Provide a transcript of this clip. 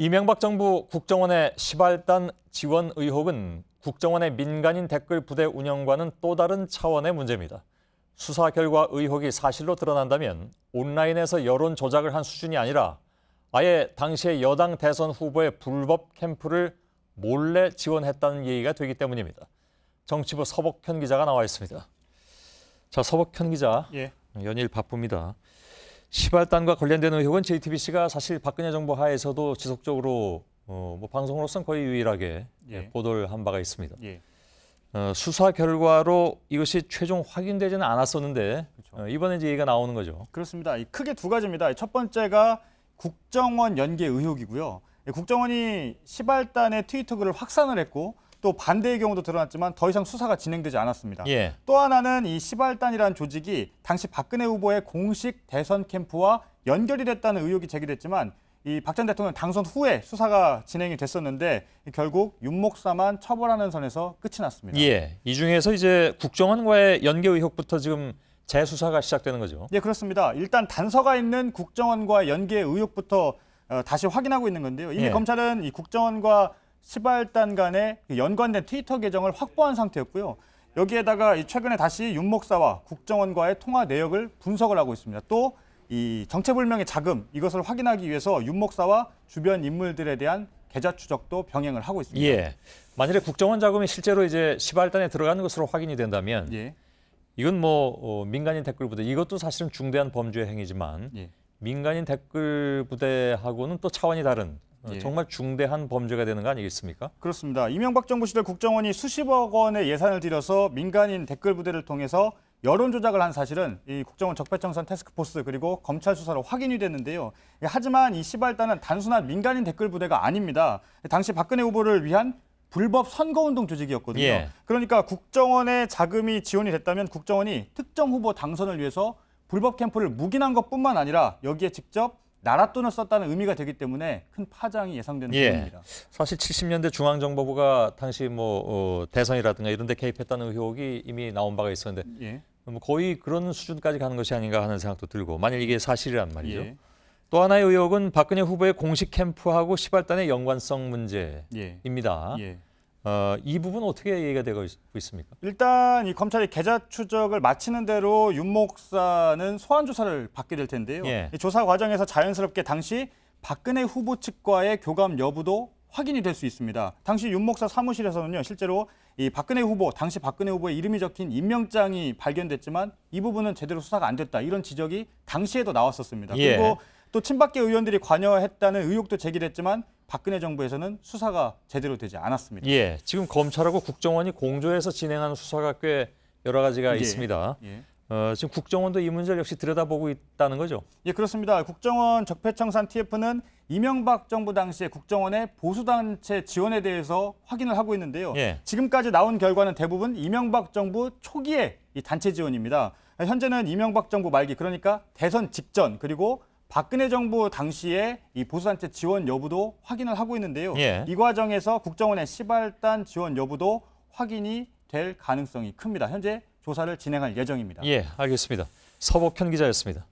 이명박 정부 국정원의 시발단 지원 의혹은 국정원의 민간인 댓글 부대 운영과는 또 다른 차원의 문제입니다. 수사 결과 의혹이 사실로 드러난다면 온라인에서 여론 조작을 한 수준이 아니라 아예 당시의 여당 대선 후보의 불법 캠프를 몰래 지원했다는 얘기가 되기 때문입니다. 정치부 서복현 기자가 나와 있습니다. 자, 서복현 기자, 연일 바쁩니다. 시발단과 관련된 의혹은 JTBC가 사실 박근혜 정부 하에서도 지속적으로 방송으로서는 거의 유일하게 보도를 한 바가 있습니다. 수사 결과로 이것이 최종 확인되지는 않았었는데 그렇죠. 이번에 이제 얘기가 나오는 거죠. 그렇습니다. 크게 두 가지입니다. 첫 번째가 국정원 연계 의혹이고요. 국정원이 시발단의 트위터 글을 확산을 했고 또 반대의 경우도 드러났지만 더 이상 수사가 진행되지 않았습니다. 또 하나는 이 시발단이라는 조직이 당시 박근혜 후보의 공식 대선 캠프와 연결이 됐다는 의혹이 제기됐지만 이 박 전 대통령 당선 후에 수사가 진행이 됐었는데 결국 윤 목사만 처벌하는 선에서 끝이 났습니다. 이 중에서 이제 국정원과의 연계 의혹부터 지금 재수사가 시작되는 거죠. 그렇습니다. 일단 단서가 있는 국정원과 연계 의혹부터 다시 확인하고 있는 건데요. 이미 검찰은 이 국정원과 시발단 간의 연관된 트위터 계정을 확보한 상태였고요. 여기에다가 최근에 다시 윤 목사와 국정원과의 통화 내역을 분석을 하고 있습니다. 또 이 정체불명의 자금, 이것을 확인하기 위해서 윤 목사와 주변 인물들에 대한 계좌 추적도 병행을 하고 있습니다. 만일에 국정원 자금이 실제로 이제 시발단에 들어가는 것으로 확인이 된다면 이건 민간인 댓글 부대, 이것도 사실은 중대한 범죄 행위지만 민간인 댓글 부대하고는 또 차원이 다른 정말 중대한 범죄가 되는 거 아니겠습니까? 그렇습니다. 이명박 정부 시절 국정원이 수십억 원의 예산을 들여서 민간인 댓글 부대를 통해서 여론 조작을 한 사실은 이 국정원 적폐청산 태스크포스 그리고 검찰 수사로 확인이 됐는데요. 하지만 이 시발단은 단순한 민간인 댓글 부대가 아닙니다. 당시 박근혜 후보를 위한 불법 선거운동 조직이었거든요. 그러니까 국정원의 자금이 지원이 됐다면 국정원이 특정 후보 당선을 위해서 불법 캠프를 묵인한 것뿐만 아니라 여기에 직접 나랏돈을 썼다는 의미가 되기 때문에 큰 파장이 예상되는 부분입니다. 사실 70년대 중앙정보부가 당시 대선이라든가 이런 데 개입했다는 의혹이 이미 나온 바가 있었는데 거의 그런 수준까지 가는 것이 아닌가 하는 생각도 들고, 만일 이게 사실이란 말이죠. 또 하나의 의혹은 박근혜 후보의 공식 캠프하고 시발단의 연관성 문제입니다. 이 부분 어떻게 얘기가 되고 있습니까? 일단 이 검찰이 계좌 추적을 마치는 대로 윤 목사는 소환 조사를 받게 될 텐데요. 이 조사 과정에서 자연스럽게 당시 박근혜 후보 측과의 교감 여부도 확인이 될 수 있습니다. 당시 윤 목사 사무실에서는요, 실제로 이 박근혜 후보, 당시 박근혜 후보의 이름이 적힌 임명장이 발견됐지만 이 부분은 제대로 수사가 안 됐다, 이런 지적이 당시에도 나왔었습니다. 그리고 또 친박계 의원들이 관여했다는 의혹도 제기됐지만 박근혜 정부에서는 수사가 제대로 되지 않았습니다. 지금 검찰하고 국정원이 공조해서 진행하는 수사가 꽤 여러 가지가 있습니다. 지금 국정원도 이 문제를 역시 들여다보고 있다는 거죠? 그렇습니다. 국정원 적폐청산 TF는 이명박 정부 당시에 국정원의 보수단체 지원에 대해서 확인을 하고 있는데요. 지금까지 나온 결과는 대부분 이명박 정부 초기의 이 단체 지원입니다. 현재는 이명박 정부 말기, 그러니까 대선 직전, 그리고 박근혜 정부 당시에 이 보수단체 지원 여부도 확인을 하고 있는데요. 이 과정에서 국정원의 시발단 지원 여부도 확인이 될 가능성이 큽니다. 현재 조사를 진행할 예정입니다. 알겠습니다. 서복현 기자였습니다.